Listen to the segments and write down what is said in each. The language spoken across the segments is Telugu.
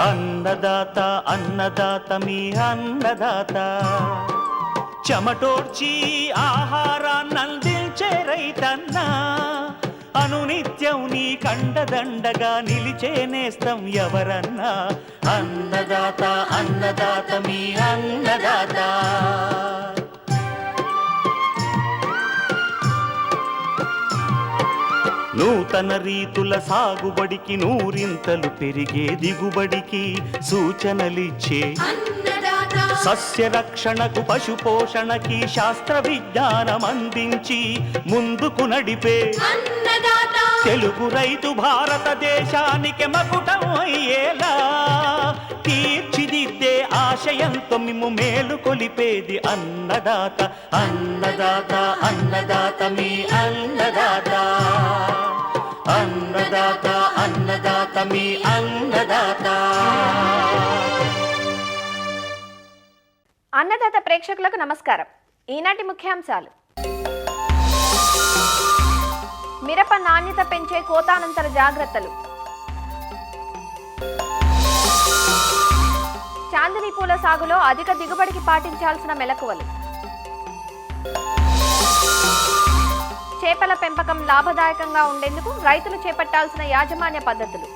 అన్నదాత అన్నదాత మీ అన్నదాత, చెమటోడ్చి ఆహారాన్నందించే రైతన్నా, అనునిత్యం నీ కండదండగా నిలిచే నేస్తం ఎవరన్నా. అన్నదాత అన్నదాత మీ అన్నదాత. నూతన రీతుల సాగుబడికి, నూరింతలు పెరిగే దిగుబడికి సూచనలిచ్చే సస్య రక్షణకు, పశు పోషణకి శాస్త్ర విజ్ఞానం అందించి ముందుకు నడిపే తెలుగు రైతు భారతదేశానికి మకుటం అయ్యేలా తీర్చిదిద్దే ఆశయంతో మిమ్ము మేలు కొలిపేది అన్నదాత. అన్నదాత అన్నదాత మీ అన్నదాత. అన్నదాత అన్నదాత మీ అన్నదాత. అన్నదాత ప్రేక్షకులకు నమస్కారం. ఈనాటి ముఖ్యాంశాలు: మిరప నాణ్యత పెంచే కోతానంతర జాగ్రత్తలు, చాందిని పూల సాగులో అధిక దిగుబడికి పాటించాల్సిన మెలకువలు, చేపల పెంపకం లాభదాయకంగా ఉండేందుకు రైతులు చేపట్టాల్సిన యాజమాన్య పద్ధతులు,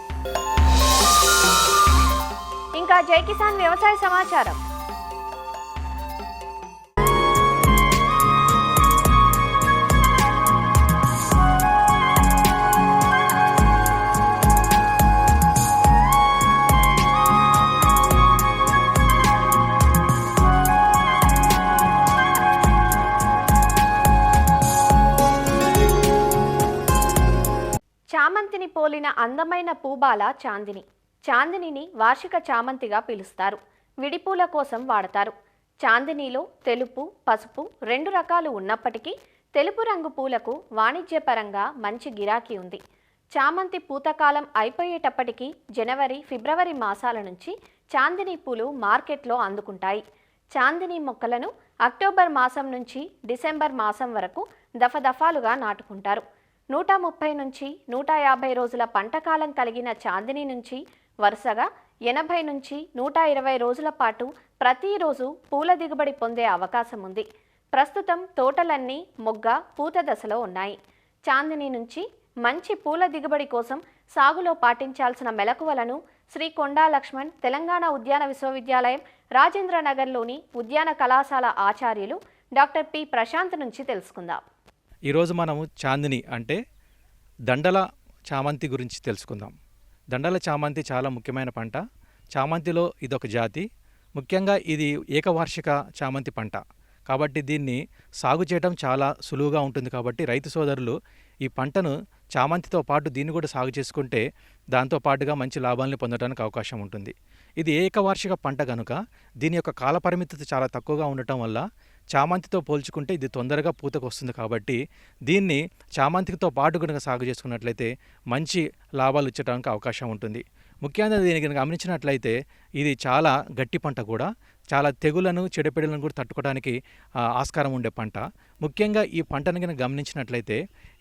ఇంకా జై కిసాన్ వ్యవసాయ సమాచారం. చామంతిని పోలిన అందమైన పూబాల చాందిని. చాందినిని వార్షిక చామంతిగా పిలుస్తారు. విడిపూల కోసం వాడతారు. చాందినిలో తెలుపు, పసుపు రెండు రకాలు ఉన్నప్పటికీ తెలుపు రంగు పూలకు వాణిజ్యపరంగా మంచి గిరాకీ ఉంది. చామంతి పూతకాలం అయిపోయేటప్పటికీ జనవరి, ఫిబ్రవరి మాసాల నుంచి చాందిని పూలు మార్కెట్లో అందుకుంటాయి. చాందిని మొక్కలను అక్టోబర్ మాసం నుంచి డిసెంబర్ మాసం వరకు దఫదఫాలుగా నాటుకుంటారు. 130 నుంచి 150 రోజుల పంటకాలం కలిగిన చాందిని నుంచి వరుసగా 80 నుంచి 120 రోజుల పాటు ప్రతిరోజు పూల దిగుబడి పొందే అవకాశం ఉంది. ప్రస్తుతం తోటలన్నీ మొగ్గ, పూత దశలో ఉన్నాయి. చాందిని నుంచి మంచి పూల దిగుబడి కోసం సాగులో పాటించాల్సిన మెలకువలను శ్రీ కొండా లక్ష్మణ్ తెలంగాణ ఉద్యాన విశ్వవిద్యాలయం రాజేంద్రనగర్లోని ఉద్యాన కళాశాల ఆచార్యులు డాక్టర్ పి ప్రశాంత్ నుంచి తెలుసుకుందాం. ఈరోజు మనము చాందిని అంటే దండల చామంతి గురించి తెలుసుకుందాం. దండల చామంతి చాలా ముఖ్యమైన పంట. చామంతిలో ఇదొక జాతి. ముఖ్యంగా ఇది ఏకవార్షిక చామంతి పంట కాబట్టి దీన్ని సాగు చేయడం చాలా సులువుగా ఉంటుంది. కాబట్టి రైతు సోదరులు ఈ పంటను చామంతితో పాటు దీన్ని కూడా సాగు చేసుకుంటే దాంతో పాటుగా మంచి లాభాలను పొందడానికి అవకాశం ఉంటుంది. ఇది ఏకవార్షిక పంట కనుక దీని యొక్క కాలపరిమితి చాలా తక్కువగా ఉండటం వల్ల చామంతితో పోల్చుకుంటే ఇది తొందరగా పూతకు వస్తుంది. కాబట్టి దీన్ని చామంతితో పాటు కనుక సాగు చేసుకున్నట్లయితే మంచి లాభాలు ఇచ్చడానికి అవకాశం ఉంటుంది. ముఖ్యంగా దీన్ని కనుక గమనించినట్లయితే ఇది చాలా గట్టి పంట కూడా, చాలా తెగులను, చెడుపెడులను కూడా తట్టుకోవడానికి ఆస్కారం ఉండే పంట. ముఖ్యంగా ఈ పంటను కనుక గమనించినట్లయితే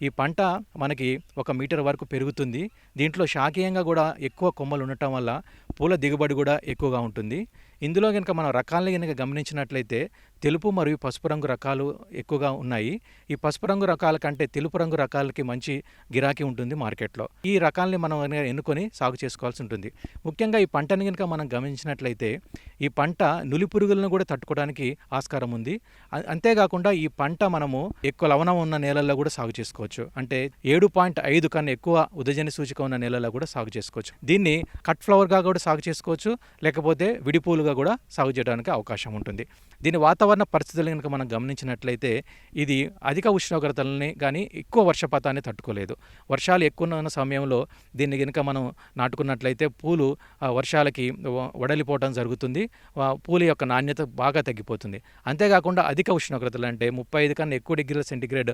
ఈ పంట మనకి 1 మీటర్ వరకు పెరుగుతుంది. దీంట్లో శాఖీయంగా కూడా ఎక్కువ కొమ్మలు ఉండటం వల్ల పూల దిగుబడి కూడా ఎక్కువగా ఉంటుంది. ఇందులో కనుక మనం రకాలను కనుక గమనించినట్లయితే తెలుపు మరియు పసుపు రంగు రకాలు ఎక్కువగా ఉన్నాయి. ఈ పసుపు రంగు రకాల కంటే తెలుపు రంగు రకాలకి మంచి గిరాకీ ఉంటుంది మార్కెట్లో. ఈ రకాలని మనం ఎన్నుకొని సాగు చేసుకోవాల్సి ఉంటుంది. ముఖ్యంగా ఈ పంటని కనుక మనం గమనించినట్లయితే ఈ పంట నులి పురుగులను కూడా తట్టుకోవడానికి ఆస్కారం ఉంది. అంతేకాకుండా ఈ పంట మనము ఎక్కువ లవణం ఉన్న నేలల్లో కూడా సాగు చేసుకోవచ్చు. అంటే 7.5 కన్నా ఎక్కువ ఉదజని సూచిక ఉన్న నేలల్లో కూడా సాగు చేసుకోవచ్చు. దీన్ని కట్ ఫ్లవర్గా కూడా సాగు చేసుకోవచ్చు, లేకపోతే విడిపూలుగా కూడా సాగు చేయడానికి అవకాశం ఉంటుంది. దీని వాతావరణ పరిస్థితులు కనుక మనం గమనించినట్లయితే ఇది అధిక ఉష్ణోగ్రతలని కానీ ఎక్కువ వర్షపాతాన్ని తట్టుకోలేదు. వర్షాలు ఎక్కువ ఉన్న సమయంలో దీన్ని కనుక మనం నాటుకున్నట్లయితే పూలు వర్షాలకి వడలిపోవడం జరుగుతుంది. పూల యొక్క నాణ్యత బాగా తగ్గిపోతుంది. అంతేకాకుండా అధిక ఉష్ణోగ్రతలు అంటే 35 కన్నా ఎక్కువ డిగ్రీల సెంటీగ్రేడ్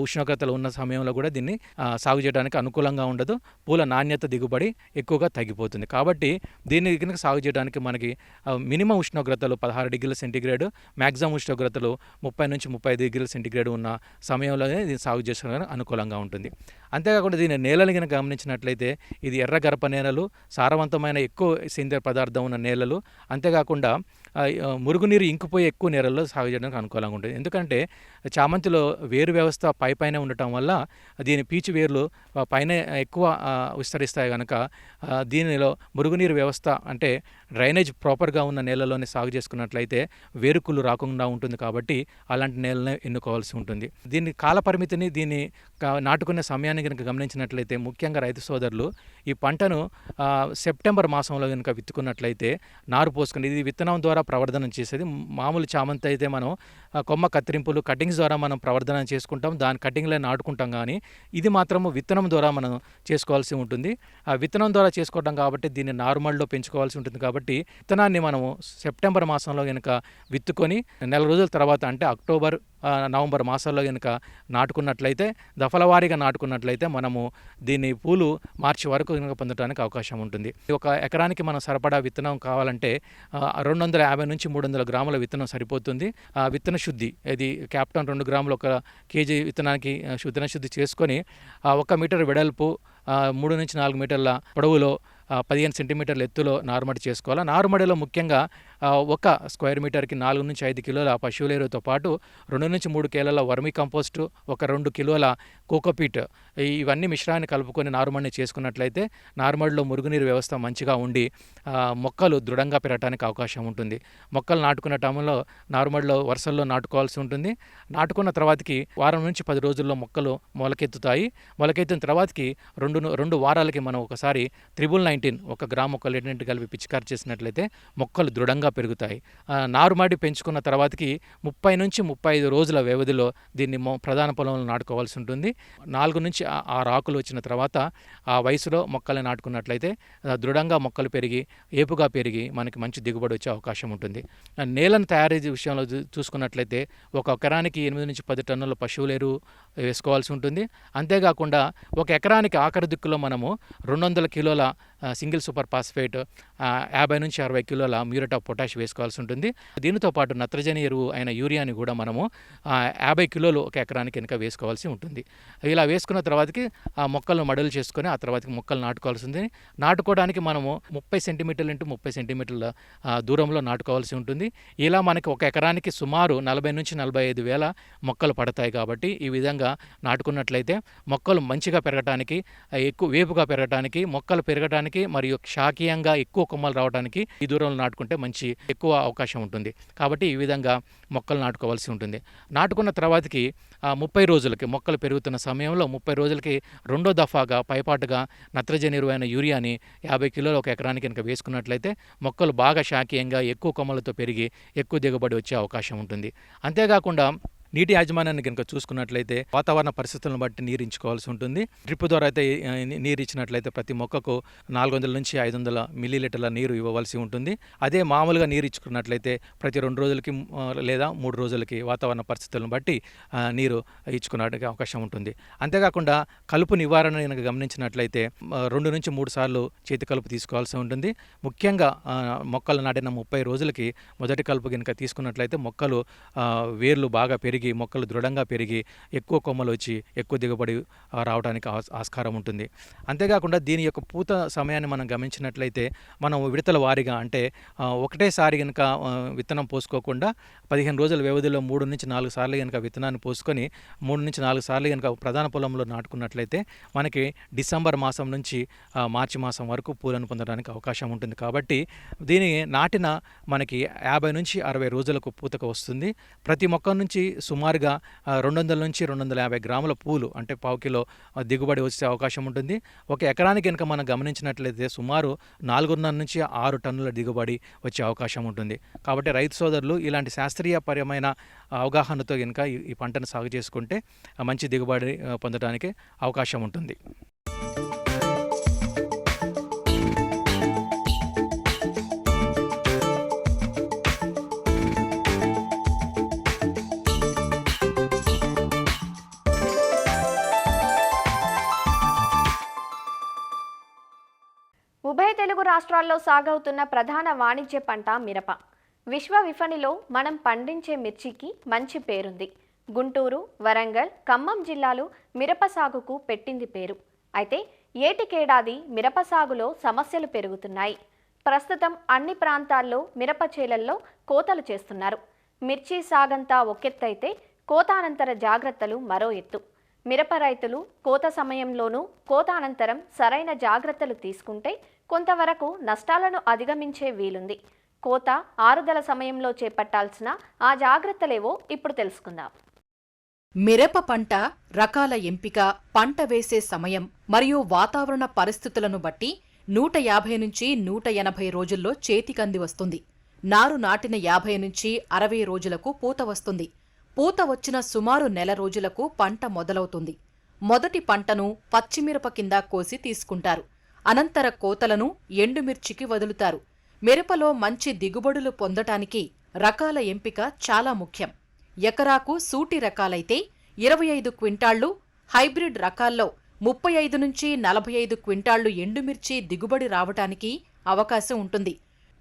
ఉష్ణోగ్రతలు ఉన్న సమయంలో కూడా దీన్ని సాగు చేయడానికి అనుకూలంగా ఉండదు. పూల నాణ్యత, దిగుబడి ఎక్కువగా తగ్గిపోతుంది. కాబట్టి దీన్ని కనుక సాగు చేయడానికి మనకి మినిమం ఉష్ణోగ్రతలు 16 డిగ్రీల సెంటీగ్రేడ్, మ్యాక్సిమం మ్యాక్సిమం ఉష్ణోగ్రతలు 30 నుంచి 35 డిగ్రీల సెంటీగ్రేడ్ ఉన్న సమయంలోనే దీన్ని సాగు చేసుకోవడానికి అనుకూలంగా ఉంటుంది. అంతేకాకుండా దీని నేలని కనుక గమనించినట్లయితే ఇది ఎర్ర గరప నేలలు, సారవంతమైన ఎక్కువ సేంద్రియ పదార్థం ఉన్న నేలలు, అంతేకాకుండా మురుగునీరు ఇంకిపోయే ఎక్కువ నేలల్లో సాగు చేయడానికి అనుకూలంగా ఉంటుంది. ఎందుకంటే చామంతిలో వేరు వ్యవస్థ పైన ఉండటం వల్ల దీని పీచు వేర్లు పైన ఎక్కువ విస్తరిస్తాయి కనుక దీనిలో మురుగునీరు వ్యవస్థ అంటే డ్రైనేజ్ ప్రాపర్గా ఉన్న నేలలోనే సాగు చేసుకున్నట్లయితే వేరుకుళ్ళు రాకుండా ఉంటుంది. కాబట్టి అలాంటి నేలనే ఎన్నుకోవాల్సి ఉంటుంది. దీని కాల పరిమితిని దీన్ని నాటుకునే సమయాన్ని కనుక గమనించినట్లయితే ముఖ్యంగా రైతు సోదరులు ఈ పంటను సెప్టెంబర్ మాసంలో కనుక విత్తుకున్నట్లయితే నారు పోసుకుని, ఇది విత్తనం ద్వారా ప్రవర్ధనం చేసేది. మామూలు చామంతి అయితే మనం కొమ్మ కత్తిరింపులు కటింగ్స్ ద్వారా మనం ప్రవర్ధన చేసుకుంటాం, దాని కటింగ్లో నాటుకుంటాం. కానీ ఇది మాత్రము విత్తనం ద్వారా మనం చేసుకోవాల్సి ఉంటుంది. ఆ విత్తనం ద్వారా చేసుకోవడం కాబట్టి దీన్ని నార్మల్లో పెంచుకోవాల్సి ఉంటుంది. కాబట్టి విత్తనాన్ని మనము సెప్టెంబర్ మాసంలో కనుక విత్తుకొని నెల రోజుల తర్వాత అంటే అక్టోబర్ నవంబర్ మాసాల్లో కనుక నాటుకున్నట్లయితే దఫలవారీగా నాటుకున్నట్లయితే మనము దీన్ని పూలు మార్చి వరకు కనుక పొందడానికి అవకాశం ఉంటుంది. ఒక ఎకరానికి మనం సరిపడా విత్తనం కావాలంటే 250 నుంచి 300 గ్రాముల విత్తనం సరిపోతుంది. విత్తన శుద్ధి ఇది క్యాప్టన్ 2 గ్రాములు ఒక కేజీ విత్తనానికి విత్తన శుద్ధి చేసుకొని 1 మీటర్ వెడల్పు 3 నుంచి 4 మీటర్ల పొడవులో 15 సెంటీమీటర్ల ఎత్తులో నారుమడి చేసుకోవాలి. నారుమడిలో ముఖ్యంగా 1 స్క్వేర్ మీటర్కి 4 నుంచి 5 కిలోల పశువుల ఎరువుతో పాటు 2 నుంచి 3 కిలోల వర్మీ కంపోస్టు, 2 కిలోల కోకోపీట్ ఇవన్నీ మిశ్రాన్ని కలుపుకొని నారుమడిని చేసుకున్నట్లయితే నారుమడిలో మురుగునీరు వ్యవస్థ మంచిగా ఉండి మొక్కలు దృఢంగా పెరగడానికి అవకాశం ఉంటుంది. మొక్కలు నాటుకున్న టైంలో నారుమడిలో వరుసల్లో నాటుకోవాల్సి ఉంటుంది. నాటుకున్న తర్వాతకి వారం నుంచి 10 రోజుల్లో మొక్కలు మొలకెత్తుతాయి. మొలకెత్తిన తర్వాతకి 2 వారాలకి మనం ఒకసారి 19 1 గ్రామ్ మొక్కలు రెండింటి కలిపి పిచికారి చేసినట్లయితే మొక్కలు దృఢంగా పెరుగుతాయి. నారుమడి పెంచుకున్న తర్వాతకి 30 నుంచి 35 రోజుల వ్యవధిలో దీన్ని ప్రధాన పొలంలో నాటుకోవాల్సి ఉంటుంది. 4 నుంచి 6 ఆకులు వచ్చిన తర్వాత ఆ వయసులో మొక్కల్ని నాటుకున్నట్లయితే దృఢంగా మొక్కలు పెరిగి ఏపుగా పెరిగి మనకి మంచి దిగుబడి వచ్చే అవకాశం ఉంటుంది. నేలను తయారీ విషయంలో చూసుకున్నట్లయితే 1 ఎకరానికి 8 నుంచి 10 టన్నుల పశువుల ఎరువు వేసుకోవాల్సి ఉంటుంది. అంతేకాకుండా 1 ఎకరానికి ఆఖరి దిక్కులో మనము 200 కిలోల సింగిల్ సూపర్ ఫాస్ఫేట్, 50 నుంచి 60 కిలోల మ్యూరేట్ ఆఫ్ పొటాష్ వేసుకోవాల్సి ఉంటుంది. దీనితో పాటు నత్రజని ఎరువు అయిన యూరియాని కూడా మనము 50 కిలోలు 1 ఎకరానికి కనుక వేసుకోవాల్సి ఉంటుంది. ఇలా వేసుకున్న తర్వాతకి ఆ మొక్కలను మడులు చేసుకొని ఆ తర్వాతకి మొక్కలు నాటుకోవాల్సి ఉంది. నాటుకోవడానికి మనము 30 సెంటీమీటర్లు ఇంటూ 30 సెంటీమీటర్ల దూరంలో నాటుకోవాల్సి ఉంటుంది. ఇలా మనకి 1 ఎకరానికి సుమారు 40 నుంచి 45 వేల మొక్కలు పడతాయి. కాబట్టి ఈ విధంగా నాటుకున్నట్లయితే మొక్కలు మంచిగా పెరగడానికి, ఎక్కువ వేపుగా పెరగడానికి, మొక్కలు పెరగడానికి మరియు శాఖీయంగా ఎక్కువ కొమ్మలు రావడానికి ఈ దూరంలో నాటుకుంటే మంచి ఎక్కువ అవకాశం ఉంటుంది. కాబట్టి ఈ విధంగా మొక్కలు నాటుకోవాల్సి ఉంటుంది. నాటుకున్న తర్వాతకి 30 రోజులకి మొక్కలు పెరుగుతున్న సమయంలో 30 రోజులకి రెండో దఫాగా పైపాటుగా నత్రజని ఎరువు అయిన యూరియాని 50 కిలోలు 1 ఎకరానికి కనుక వేసుకున్నట్లయితే మొక్కలు బాగా శాఖీయంగా ఎక్కువ కొమ్మలతో పెరిగి ఎక్కువ దిగుబడి వచ్చే అవకాశం ఉంటుంది. అంతేకాకుండా నీటి యాజమాన్యాన్ని కనుక చూసుకున్నట్లయితే వాతావరణ పరిస్థితులను బట్టి నీరు ఇచ్చుకోవాల్సి ఉంటుంది. డ్రిప్ ద్వారా అయితే నీరు ఇచ్చినట్లయితే ప్రతి మొక్కకు 400 నుంచి 500 మిల్లీలీటర్ల నీరు ఇవ్వవలసి ఉంటుంది. అదే మామూలుగా నీరు ఇచ్చుకున్నట్లయితే ప్రతి 2 రోజులకి లేదా 3 రోజులకి వాతావరణ పరిస్థితులను బట్టి నీరు ఇచ్చుకునే అవకాశం ఉంటుంది. అంతేకాకుండా కలుపు నివారణ కనుక గమనించినట్లయితే 2 నుంచి 3 సార్లు చేతి కలుపు తీసుకోవాల్సి ఉంటుంది. ముఖ్యంగా మొక్కలు నాటిన 30 రోజులకి మొదటి కలుపు కనుక తీసుకున్నట్లయితే మొక్కలు వేర్లు బాగా పెరిగి మొక్కలు దృఢంగా పెరిగి ఎక్కువ కొమ్మలు వచ్చి ఎక్కువ దిగుబడి రావడానికి ఆస్కారం ఉంటుంది. అంతేకాకుండా దీని యొక్క పూత సమయాన్ని మనం గమనించినట్లయితే మనం విడతల వారీగా అంటే ఒకటేసారి కనుక విత్తనం పోసుకోకుండా 15 రోజుల వ్యవధిలో 3 నుంచి 4 సార్లు కనుక విత్తనాన్ని పోసుకొని 3 నుంచి 4 సార్లు కనుక ప్రధాన పొలంలో నాటుకున్నట్లయితే మనకి డిసెంబర్ మాసం నుంచి మార్చి మాసం వరకు పూలను పొందడానికి అవకాశం ఉంటుంది. కాబట్టి దీని నాటిన మనకి 50 నుంచి 60 రోజులకు పూతకు వస్తుంది. ప్రతి మొక్క నుంచి సుమారుగా 200 నుంచి 250 గ్రాముల పూలు అంటే 1/4 కిలో దిగుబడి వచ్చే అవకాశం ఉంటుంది. 1 ఎకరానికి కనుక మనం గమనించినట్లయితే సుమారు 4.5 నుంచి 6 టన్నుల దిగుబడి వచ్చే అవకాశం ఉంటుంది. కాబట్టి రైతు సోదరులు ఇలాంటి శాస్త్రీయపరమైన అవగాహనతో కనుక ఈ పంటను సాగు చేసుకుంటే మంచి దిగుబడి పొందడానికి అవకాశం ఉంటుంది. ఉభయ తెలుగు రాష్ట్రాల్లో సాగవుతున్న ప్రధాన వాణిజ్య పంట మిరప. విశ్వ విఫణిలో మనం పండించే మిర్చికి మంచి పేరుంది. గుంటూరు, వరంగల్, ఖమ్మం జిల్లాలు మిరప సాగుకు పెట్టింది పేరు. అయితే ఏటికేడాది మిరప సాగులో సమస్యలు పెరుగుతున్నాయి. ప్రస్తుతం అన్ని ప్రాంతాల్లో మిరప చేలల్లో కోతలు చేస్తున్నారు. మిర్చి సాగంతా ఒకెత్తైతే కోత అనంతర జాగ్రత్తలు మరో ఎత్తు. మిరప రైతులు కోత సమయంలోనూ కోత అనంతరం సరైన జాగ్రత్తలు తీసుకుంటే కొంతవరకు నష్టాలను అధిగమించే వీలుంది. కోత, ఆరుదల సమయంలో చేపట్టాల్సిన ఆ జాగ్రత్తలేవో ఇప్పుడు తెలుసుకుందాం. మిరప పంట రకాల ఎంపిక, పంట వేసే సమయం మరియు వాతావరణ పరిస్థితులను బట్టి 150 నుంచి 180 రోజుల్లో చేతికంది వస్తుంది. నారు నాటిన 50 నుంచి 60 రోజులకు పూత వస్తుంది. పూత వచ్చిన సుమారు నెల రోజులకు పంట మొదలవుతుంది. మొదటి పంటను పచ్చిమిరప కింద కోసి తీసుకుంటారు. అనంతర కోతలను ఎండుమిర్చికి వదులుతారు. మిరపలో మంచి దిగుబడులు పొందటానికి రకాల ఎంపిక చాలా ముఖ్యం. ఎకరాకు సూటి రకాలైతే 25 క్వింటాళ్లు, హైబ్రిడ్ రకాల్లో 35 నుంచి 45 క్వింటాళ్లు ఎండుమిర్చి దిగుబడి రావటానికి అవకాశం ఉంటుంది.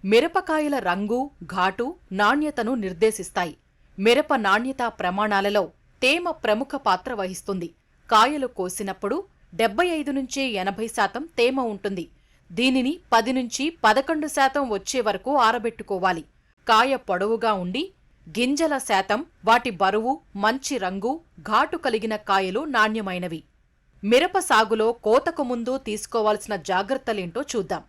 మిరపకాయల రంగు, ఘాటు, నాణ్యతను నిర్దేశిస్తాయి. మిరప నాణ్యతా ప్రమాణాలలో తేమ ప్రముఖ పాత్ర వహిస్తుంది. కాయలు కోసినప్పుడు 75 నుంచి 80% తేమ ఉంటుంది. దీనిని 10 నుంచి 11% వచ్చే వరకు ఆరబెట్టుకోవాలి. కాయ పొడవుగా ఉండి గింజల శాతం, వాటి బరువు, మంచి రంగు, ఘాటు కలిగిన కాయలు నాణ్యమైనవి. మిరప సాగులో కోతకు ముందు తీసుకోవాల్సిన జాగ్రత్తలేంటో చూద్దాం.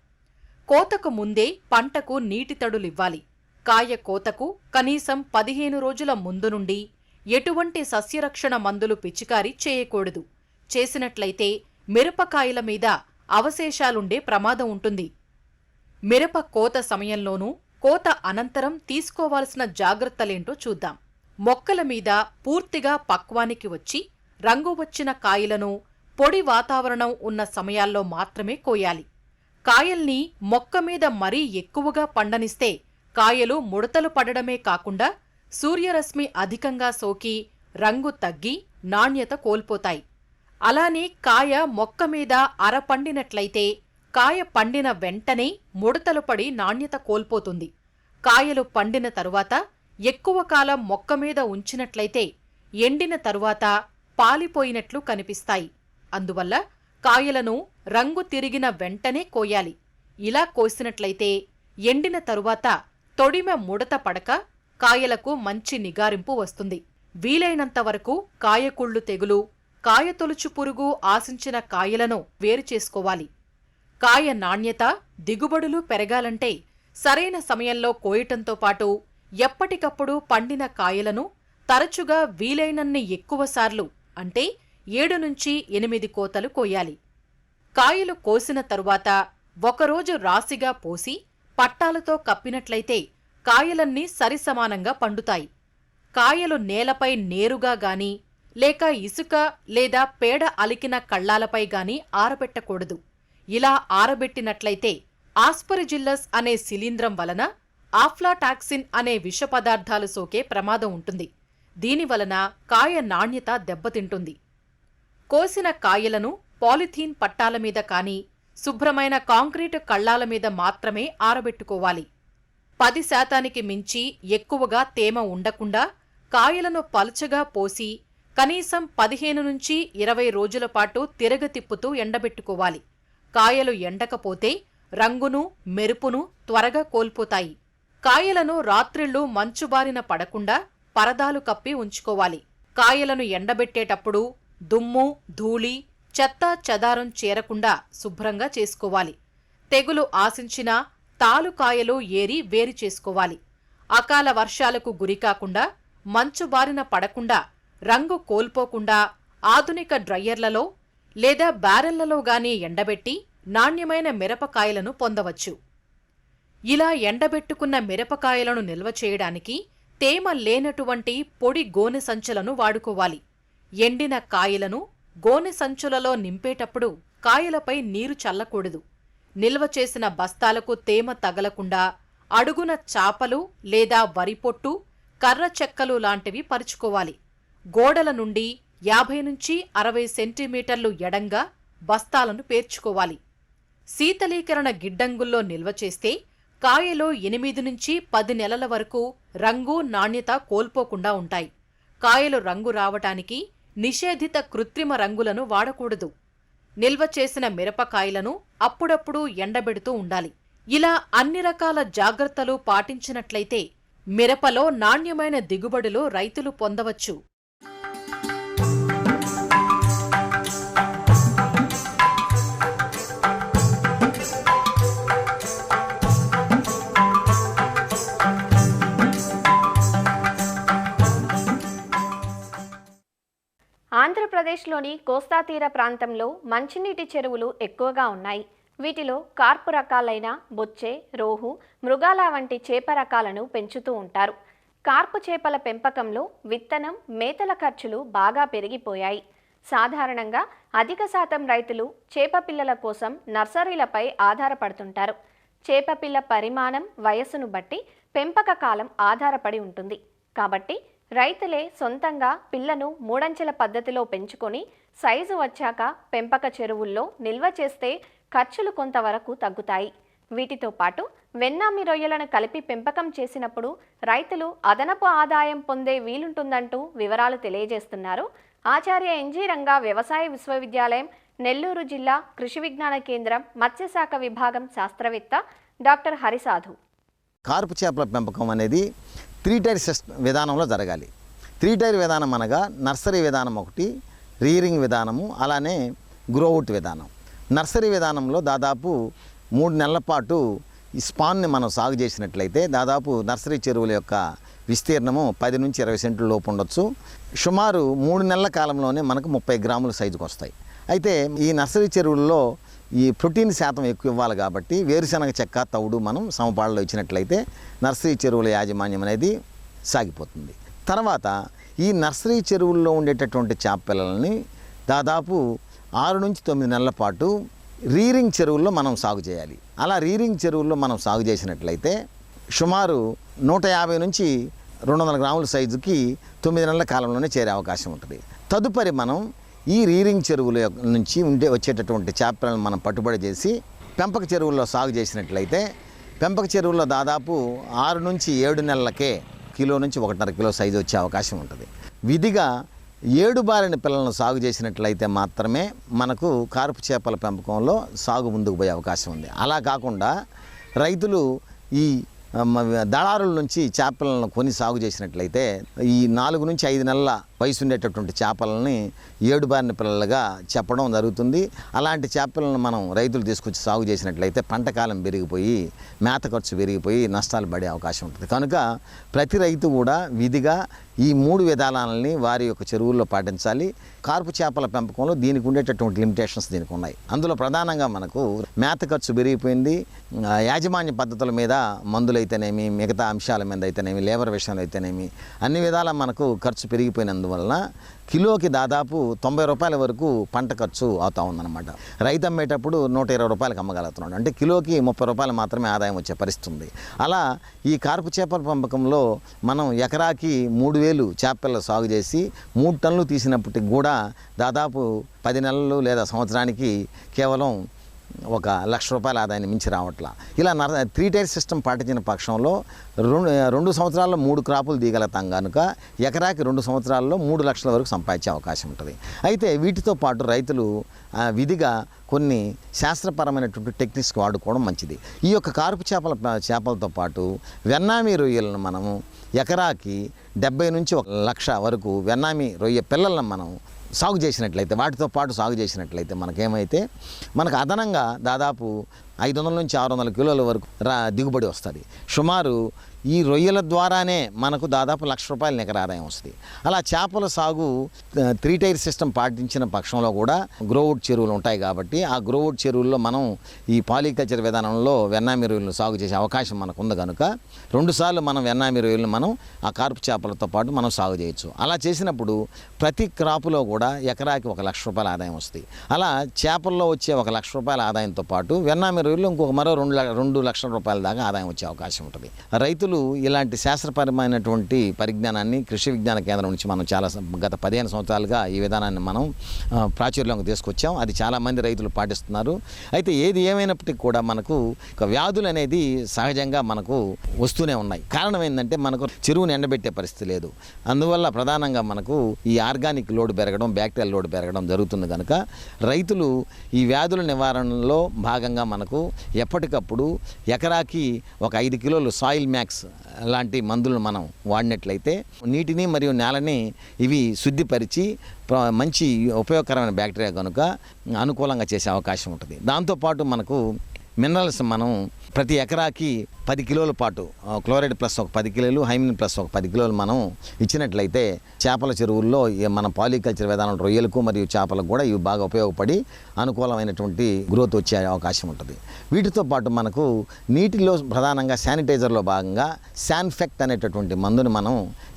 కోతకు ముందే పంటకు నీటి తడులివ్వాలి. కాయ కోతకు కనీసం 15 రోజుల ముందు నుండి ఎటువంటి సస్యరక్షణ మందులు పిచికారీ చేయకూడదు. చేసినట్లయితే మిరపకాయల మీద అవశేషాలుండే ప్రమాదం ఉంటుంది. మిరప కోత సమయంలోనూ కోత అనంతరం తీసుకోవాల్సిన జాగ్రత్తలేంటో చూద్దాం. మొక్కల మీద పూర్తిగా పక్వానికి వచ్చి రంగు వచ్చిన కాయలను పొడి వాతావరణం ఉన్న సమయాల్లో మాత్రమే కోయాలి. కాయల్ని మొక్క మీద మరీ ఎక్కువగా పండనిస్తే కాయలు ముడతలు పడడమే కాకుండా సూర్యరశ్మి అధికంగా సోకి రంగు తగ్గి నాణ్యత కోల్పోతాయి. అలానే కాయ మొక్క మీద అరపండినట్లయితే కాయ పండిన వెంటనే ముడతలు పడి నాణ్యత కోల్పోతుంది. కాయలు పండిన తరువాత ఎక్కువ కాలం మొక్క మీద ఉంచినట్లయితే ఎండిన తరువాత పాలిపోయినట్లు కనిపిస్తాయి. అందువల్ల కాయలను రంగు తిరిగిన వెంటనే కోయాలి. ఇలా కోసినట్లయితే ఎండిన తరువాత తొడిమ ముడత పడక కాయలకు మంచి నిగారింపు వస్తుంది. వీలైనంతవరకు కాయకుళ్ళు తెగులు, కాయతొలుచు పురుగు ఆశించిన కాయలను వేరు చేసుకోవాలి. కాయ నాణ్యత, దిగుబడులు పెరగాలంటే సరైన సమయంలో కోయటంతో పాటు ఎప్పటికప్పుడు పండిన కాయలను తరచుగా వీలైనన్ని ఎక్కువసార్లు అంటే 7 నుంచి 8 కోతలు కోయాలి. కాయలు కోసిన తరువాత ఒకరోజు రాశిగా పోసి పట్టాలతో కప్పినట్లయితే కాయలన్నీ సరిసమానంగా పండుతాయి. కాయలు నేలపై నేరుగా గాని లేక ఇసుక లేదా పేడ అలికిన కళ్ళాలపై గాని ఆరబెట్టకూడదు. ఇలా ఆరబెట్టినట్లయితే ఆస్పరిజిల్లస్ అనే శిలీంధ్రం వలన ఆఫ్లాటాక్సిన్ అనే విష పదార్థాలు సోకే ప్రమాదం ఉంటుంది. దీనివలన కాయ నాణ్యత దెబ్బతింటుంది. కోసిన కాయలను పాలిథీన్ పట్టాల మీద కానీ శుభ్రమైన కాంక్రీటు కళ్ళాల మీద మాత్రమే ఆరబెట్టుకోవాలి. 10% మించి ఎక్కువగా తేమ ఉండకుండా కాయలను పలుచగా పోసి కనీసం 15 నుంచి 20 రోజుల పాటు తిరగతిప్పుతూ ఎండబెట్టుకోవాలి. కాయలు ఎండకపోతే రంగును, మెరుపును త్వరగా కోల్పోతాయి. కాయలను రాత్రిళ్లు మంచుబారిన పడకుండా పరదాలు కప్పి ఉంచుకోవాలి. కాయలను ఎండబెట్టేటప్పుడు దుమ్ము, ధూళి, చెత్త చెదారం చేరకుండా శుభ్రంగా చేసుకోవాలి. తెగులు ఆశించిన తాలుకాయలు ఏరి వేరు చేసుకోవాలి. అకాల వర్షాలకు గురికాకుండా, మంచుబారిన పడకుండా, రంగు కోల్పోకుండా ఆధునిక డ్రయ్యర్లలో లేదా బ్యారెళ్లలో గానీ ఎండబెట్టి నాణ్యమైన మిరపకాయలను పొందవచ్చు. ఇలా ఎండబెట్టుకున్న మిరపకాయలను నిల్వ చేయడానికి తేమ లేనటువంటి పొడి గోనె సంచులను వాడుకోవాలి. ఎండిన కాయలను గోనె సంచులలో నింపేటప్పుడు కాయలపై నీరు చల్లకూడదు. నిల్వ చేసిన బస్తాలకు తేమ తగలకుండా అడుగున చాపలు లేదా వరిపొట్టు, కర్ర చెక్కలు లాంటివి పరుచుకోవాలి. గోడల నుండి 50 నుంచి 60 సెంటీమీటర్లు ఎడంగా బస్తాలను పేర్చుకోవాలి. శీతలీకరణ గిడ్డంగుల్లో నిల్వ చేస్తే కాయలు 8 నుంచి 10 నెలల వరకు రంగు నాణ్యత కోల్పోకుండా ఉంటాయి. కాయలు రంగు రావటానికి నిషేధిత కృత్రిమ రంగులను వాడకూడదు. నిల్వ చేసిన మిరపకాయలను అప్పుడప్పుడు ఎండబెడుతూ ఉండాలి. ఇలా అన్ని రకాల జాగ్రత్తలు పాటించినట్లయితే మిరపలో నాణ్యమైన దిగుబడులు రైతులు పొందవచ్చు. ఆంధ్రప్రదేశ్లోని కోస్తా తీర ప్రాంతంలో మంచినీటి చెరువులు ఎక్కువగా ఉన్నాయి. వీటిలో కార్పు రకాలైన బొచ్చె, రోహు, మృగాల వంటి చేప రకాలను పెంచుతూ ఉంటారు. కార్పు చేపల పెంపకంలో విత్తనం, మేతల ఖర్చులు బాగా పెరిగిపోయాయి. సాధారణంగా అధిక శాతం రైతులు చేప పిల్లల కోసం నర్సరీలపై ఆధారపడుతుంటారు. చేప పిల్ల పరిమాణం, వయస్సును బట్టి పెంపక కాలం ఆధారపడి ఉంటుంది. కాబట్టి రైతులే సొంతంగా పిల్లను మూడంచెల పద్ధతిలో పెంచుకొని సైజు వచ్చాక పెంపక చెరువుల్లో నిల్వ చేస్తే ఖర్చులు కొంతవరకు తగ్గుతాయి. వీటితో పాటు వెన్నామి రొయ్యలను కలిపి పెంపకం చేసినప్పుడు రైతులు అదనపు ఆదాయం పొందే వీలుంటుందంటూ వివరాలు తెలియజేస్తున్నారు ఆచార్య ఎన్జీ రంగా వ్యవసాయ విశ్వవిద్యాలయం, నెల్లూరు జిల్లా కృషి విజ్ఞాన కేంద్రం మత్స్యశాఖ విభాగం శాస్త్రవేత్త డాక్టర్ హరిసాధు. కార్పు చేపల పెంపకం అనేది 3 టైర్ విధానంలో జరగాలి. 3 టైర్ విధానం అనగా నర్సరీ విధానం ఒకటి, రీరింగ్ విధానము, అలానే గ్రోఅవుట్ విధానం. నర్సరీ విధానంలో దాదాపు 3 నెలల పాటు ఈ స్పాన్ని మనం సాగు చేసినట్లయితే దాదాపు నర్సరీ చెరువుల యొక్క విస్తీర్ణము 10 నుంచి 20 సెంట్ల లోపు ఉండొచ్చు. సుమారు 3 నెలల కాలంలోనే మనకు 30 గ్రాముల సైజుకు వస్తాయి. అయితే ఈ నర్సరీ చెరువుల్లో ఈ ప్రోటీన్ శాతం ఎక్కువ ఇవ్వాలి కాబట్టి వేరుశనగ చెక్క, తవుడు మనం సమపాళ్ళలో ఇచ్చినట్లయితే నర్సరీ చెరువుల యాజమాన్యం అనేది సాగిపోతుంది. తర్వాత ఈ నర్సరీ చెరువుల్లో ఉండేటటువంటి చేప పిల్లలని దాదాపు 6 నుంచి 9 నెలల పాటు రీరింగ్ చెరువుల్లో మనం సాగు చేయాలి. అలా రీరింగ్ చెరువుల్లో మనం సాగు చేసినట్లయితే సుమారు 150 నుంచి 200 గ్రాముల సైజుకి 9 నెలల కాలంలోనే చేరే అవకాశం ఉంటుంది. తదుపరి మనం ఈ రీరింగ్ చెరువుల నుంచి వచ్చేటటువంటి చేపలను మనం పట్టుబడి చేసి పెంపక చెరువుల్లో సాగు చేసినట్లయితే పెంపక చెరువుల్లో దాదాపు 6 నుంచి 7 నెలలకే కిలో నుంచి 1.5 కిలో సైజు వచ్చే అవకాశం ఉంటుంది. విధిగా 7 బారిన పిల్లలను సాగు చేసినట్లయితే మాత్రమే మనకు కార్పు చేపల పెంపకంలో సాగు ముందుకు పోయే అవకాశం ఉంది. అలా కాకుండా రైతులు ఈ దళారుల నుంచి చేపలను కొని సాగు చేసినట్లయితే ఈ 4 నుంచి 5 నెలల వయసు ఉండేటటువంటి చేపలని 7 బారిన పిల్లలుగా చెప్పడం జరుగుతుంది. అలాంటి చేపలను మనం రైతులు తీసుకొచ్చి సాగు చేసినట్లయితే పంట కాలం పెరిగిపోయి మేత ఖర్చు పెరిగిపోయి నష్టాలు పడే అవకాశం ఉంటుంది. కనుక ప్రతి రైతు కూడా విధిగా ఈ 3 విధానాలని వారి యొక్క చెరువుల్లో పాటించాలి. కార్పు చేపల పెంపకంలో దీనికి ఉండేటటువంటి లిమిటేషన్స్ దీనికి ఉన్నాయి. అందులో ప్రధానంగా మనకు మేత ఖర్చు పెరిగిపోయింది. యాజమాన్య పద్ధతుల మీద మందులైతేనేమి, మిగతా అంశాల మీద అయితేనేమి, లేబర్ విషయంలో అయితేనేమి అన్ని విధాల మనకు ఖర్చు పెరిగిపోయినందువలన కిలోకి దాదాపు 90 రూపాయల వరకు పంట ఖర్చు అవుతా ఉందన్నమాట. రైతు అమ్మేటప్పుడు 120 రూపాయలకు అమ్మగలుగుతున్నాడు. అంటే కిలోకి 30 రూపాయలు మాత్రమే ఆదాయం వచ్చే పరిస్థితి ఉంది. అలా ఈ కార్పు చేపల పెంపకంలో మనం ఎకరాకి 3000 చేపల సాగు చేసి 3 టన్నులు తీసినప్పటికి కూడా దాదాపు 10 నెలలు లేదా సంవత్సరానికి కేవలం 1,00,000 రూపాయల ఆదాయాన్ని మించి రావట్లా. ఇలా 3 టైర్ సిస్టమ్ పాటించిన పక్షంలో 2 సంవత్సరాల్లో 3 క్రాపులు తీయగలుగుతాం కనుక ఎకరాకి 2 సంవత్సరాల్లో 3 లక్షల వరకు సంపాదించే అవకాశం ఉంటుంది. అయితే వీటితో పాటు రైతులు విధిగా కొన్ని శాస్త్రపరమైనటువంటి టెక్నిక్స్ వాడుకోవడం మంచిది. ఈ యొక్క కార్పు చేపలతో పాటు వెన్నామి రొయ్యలను మనము ఎకరాకి 70 నుంచి 1,00,000 వరకు వెన్నామి రొయ్య పిల్లలను మనం సాగు చేసినట్లయితే, వాటితో పాటు సాగు చేసినట్లయితే మనకేమైతే మనకు అదనంగా దాదాపు 500 నుంచి 600 కిలోల వరకు దిగుబడి వస్తుంది. సుమారు ఈ రొయ్యల ద్వారానే మనకు దాదాపు 1,00,000 రూపాయల నికర ఆదాయం వస్తుంది. అలా చేపల సాగు 3 టైర్ సిస్టమ్ పాటించిన పక్షంలో కూడా గ్రోవుడ్ చెరువులు ఉంటాయి కాబట్టి ఆ గ్రోవుడ్ చెరువుల్లో మనం ఈ పాలికల్చర్ విధానంలో వెన్నామి రొయ్యలను సాగు చేసే అవకాశం మనకు ఉంది కనుక 2 సార్లు మనం వెన్నామి రొయ్యలను మనం ఆ కార్పు చేపలతో పాటు మనం సాగు చేయొచ్చు. అలా చేసినప్పుడు ప్రతి క్రాపులో కూడా ఎకరాకి 1,00,000 రూపాయల ఆదాయం వస్తుంది. అలా చేపల్లో వచ్చే 1,00,000 రూపాయల ఆదాయంతో పాటు వెన్నామి రొయ్యలు ఇంకొక మరో 2 లక్షల రూపాయల దాకా ఆదాయం వచ్చే అవకాశం ఉంటుంది. రైతులు రైతులు ఇలాంటి శాస్త్రపరమైనటువంటి పరిజ్ఞానాన్ని కృషి విజ్ఞాన కేంద్రం నుంచి మనం చాలా గత 15 సంవత్సరాలుగా ఈ విధానాన్ని మనం ప్రాచుర్యంలోకి తీసుకొచ్చాం. అది చాలామంది రైతులు పాటిస్తున్నారు. అయితే ఏది ఏమైనప్పటికీ కూడా మనకు వ్యాధులు అనేది సహజంగా మనకు వస్తూనే ఉన్నాయి. కారణం ఏంటంటే మనకు చెరువుని ఎండబెట్టే పరిస్థితి లేదు. అందువల్ల ప్రధానంగా మనకు ఈ ఆర్గానిక్ లోడ్ పెరగడం, బ్యాక్టీరియల్ లోడ్ పెరగడం జరుగుతుంది కనుక రైతులు ఈ వ్యాధుల నివారణలో భాగంగా మనకు ఎప్పటికప్పుడు ఎకరాకి ఒక 5 కిలోలు సాయిల్ మ్యాక్స్ లాంటి మందులను మనం వాడినట్లయితే నీటిని మరియు నేలని ఇవి శుద్ధిపరిచి మంచి ఉపయోగకరమైన బ్యాక్టీరియా కనుక అనుకూలంగా చేసే అవకాశం ఉంటుంది. దాంతోపాటు మనకు మినరల్స్ మనం ప్రతి ఎకరాకి 10 కిలోల పాటు క్లోరైడ్ ప్లస్ ఒక 10 కిలోలు, హైమిన్ ప్లస్ ఒక 10 కిలోలు మనం ఇచ్చినట్లయితే చేపల చెరువుల్లో మన పాలికల్చర్ విధానం రొయ్యలకు మరియు చేపలకు కూడా ఇవి బాగా ఉపయోగపడి అనుకూలమైనటువంటి గ్రోత్ వచ్చే అవకాశం ఉంటుంది. వీటితో పాటు మనకు నీటిలో ప్రధానంగా శానిటైజర్లో భాగంగా శాన్ఫెక్ట్ అనేటటువంటి మందుని మనం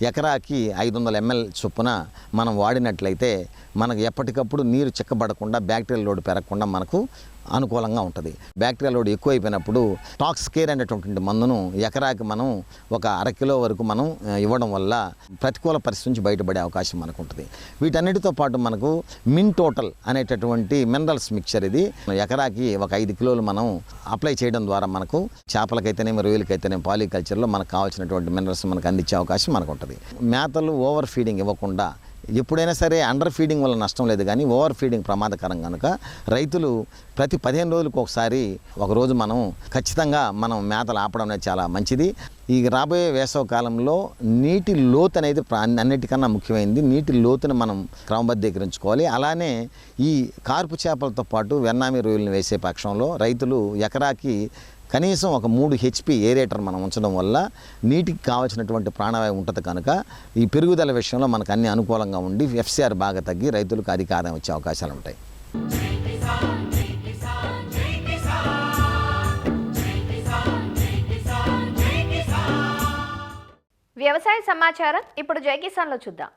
ఎకరాకి 500 ml చొప్పున మనం వాడినట్లయితే మనకు ఎప్పటికప్పుడు నీరు చిక్కబడకుండా బ్యాక్టీరియల్ లోడ్ పెరగకుండా మనకు అనుకూలంగా ఉంటుంది. బ్యాక్టీరియల్ లోడ్ ఎక్కువైపోయినప్పుడు టాక్స్ కేర్ అనేటువంటి మందును ఎకరాకి మనం ఒక 1/2 కిలో వరకు మనం ఇవ్వడం వల్ల ప్రతికూల పరిస్థితి నుంచి బయటపడే అవకాశం మనకు ఉంటుంది. వీటన్నిటితో పాటు మనకు మిన్ టోటల్ అనేటటువంటి మినరల్స్ మిక్చర్ ఇది ఎకరాకి ఒక 5 కిలోలు మనం అప్లై చేయడం ద్వారా మనకు చేపలకైతేనేమి రొయ్యలకైతేనేమి పాలికల్చర్లో మనకు కావాల్సినటువంటి మినరల్స్ మనకు అందించే అవకాశం మనకు ఉంటుంది. మేతలు ఓవర్ ఫీడింగ్ ఇవ్వకుండా, ఎప్పుడైనా సరే అండర్ ఫీడింగ్ వల్ల నష్టం లేదు కానీ ఓవర్ ఫీడింగ్ ప్రమాదకరం కనుక రైతులు ప్రతి 15 రోజులకు ఒకసారి ఒకరోజు మనం ఖచ్చితంగా మనం మేతలు ఆపడం అనేది చాలా మంచిది. ఈ రాబోయే వేసవి కాలంలో నీటి లోతు అనేది అన్నిటికన్నా ముఖ్యమైనది. నీటి లోతుని మనం క్రమబద్ధీకరించుకోవాలి. అలానే ఈ కార్పు చేపలతో పాటు వెన్నామి రొయ్యలను వేసే పక్షంలో రైతులు ఎకరాకి కనీసం ఒక 3 HP ఏరేటర్ మనం ఉంచడం వల్ల నీటికి కావాల్సినటువంటి ప్రాణవాయువు ఉంటుంది కనుక ఈ పెరుగుదల విషయంలో మనకు అన్ని అనుకూలంగా ఉండి FCR బాగా తగ్గి రైతులకు అధిక ఆదాయం వచ్చే అవకాశాలు ఉంటాయి. వ్యవసాయ సమాచారం ఇప్పుడు జై కిసాన్లో చూద్దాం.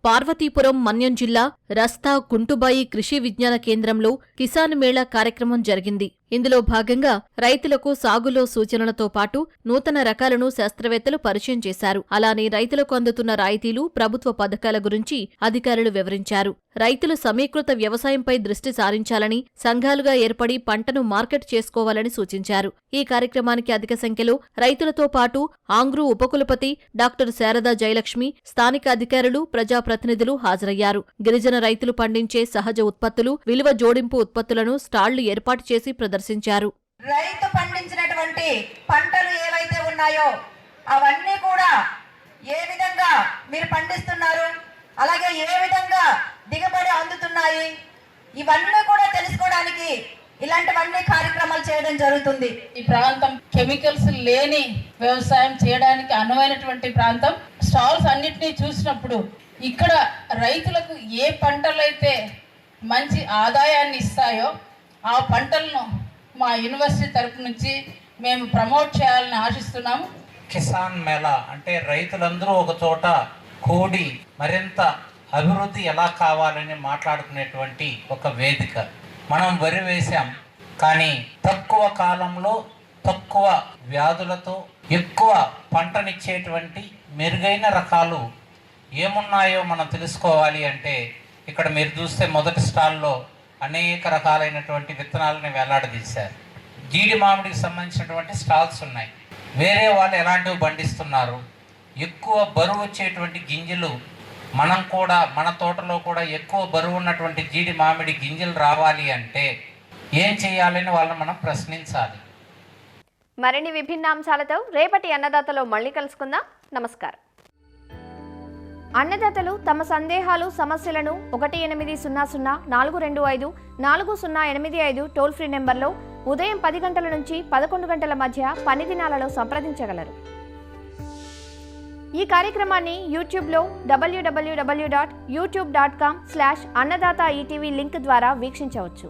పార్వతీపురం మన్యం జిల్లా రస్తా కుంటుబాయి కృషి విజ్ఞాన కేంద్రంలో కిసాన్ మేళా కార్యక్రమం జరిగింది. ఇందులో భాగంగా రైతులకు సాగులో సూచనలతో పాటు నూతన రకాలను శాస్త్రవేత్తలు పరిచయం చేశారు. అలానే రైతులకు అందుతున్న రాయితీలు, ప్రభుత్వ పథకాల గురించి అధికారులు వివరించారు. రైతులు సమీకృత వ్యవసాయంపై దృష్టి సారించాలని, సంఘాలుగా ఏర్పడి పంటను మార్కెట్ చేసుకోవాలని సూచించారు. ఈ కార్యక్రమానికి అధిక సంఖ్యలో రైతులతో పాటు ఆంగ్రూ ఉపకులపతి డాక్టర్ శారదా జయలక్ష్మి, స్థానిక అధికారులు, ప్రజాప్రతినిధులు హాజరయ్యారు. గిరిజన రైతులు పండించే సహజ ఉత్పత్తులు, విలువ జోడింపు ఉత్పత్తులను స్టాళ్లు ఏర్పాటు చేసి ప్రదర్శించారు. రైతు పండించినటువంటి పంటలు ఏవైతే ఉన్నాయో అవన్నీ కూడా ఏ విధంగా మీరు పండిస్తున్నారు, అలాగే ఏ విధంగా దిగుబడి అందుతున్నాయి, ఇవన్నీ కూడా తెలుసుకోవడానికి ఇలాంటివన్నీ కార్యక్రమాలు చేయడం జరుగుతుంది. ఈ ప్రాంతం కెమికల్స్ లేని వ్యవసాయం చేయడానికి అనువైనటువంటి ప్రాంతం. స్టాల్స్ అన్నిటినీ చూసినప్పుడు ఇక్కడ రైతులకు ఏ పంటలైతే మంచి ఆదాయాన్ని ఇస్తాయో ఆ పంటలను మా యూనివర్సిటీ తరపు నుంచి మేము ప్రమోట్ చేయాలని ఆశిస్తున్నాము. కిసాన్ మేళా అంటే రైతులందరూ ఒక చోట కూడి మరింత అభివృద్ధి ఎలా కావాలని మాట్లాడుకునేటువంటి ఒక వేదిక. మనం వరి వేశాం, కానీ తక్కువ కాలంలో తక్కువ వ్యాధులతో ఎక్కువ పంటనిచ్చేటువంటి మెరుగైన రకాలు ఏమున్నాయో మనం తెలుసుకోవాలి అంటే ఇక్కడ మీరు చూస్తే మొదటి స్టాల్లో అనేక రకాలైనటువంటి విత్తనాలని వేలాడదీశారు. జీడి మామిడికి సంబంధించినటువంటి స్టాల్స్ ఉన్నాయి. వేరే వాళ్ళు ఎలాంటివి పండిస్తున్నారు, ఎక్కువ బరువు వచ్చేటువంటి గింజలు మనం కూడా మన తోటలో కూడా ఎక్కువ బరువు ఉన్నటువంటి జీడి మామిడి గింజలు రావాలి అంటే ఏం చేయాలని వాళ్ళని మనం ప్రశ్నించాలి. మరిన్ని విభిన్న అంశాలతో రేపటి అన్నదాతలో మళ్ళీ కలుసుకుందాం. నమస్కారం. అన్నదాతలు తమ సందేహాలు, సమస్యలను 1800-425-4085 టోల్ ఫ్రీ నెంబర్లో ఉదయం 10 గంటల నుంచి 11 గంటల మధ్య పని దినాలలో సంప్రదించగలరు. ఈ కార్యక్రమాన్ని యూట్యూబ్లో www.youtube.com/annadaata ETV లింక్ ద్వారా వీక్షించవచ్చు.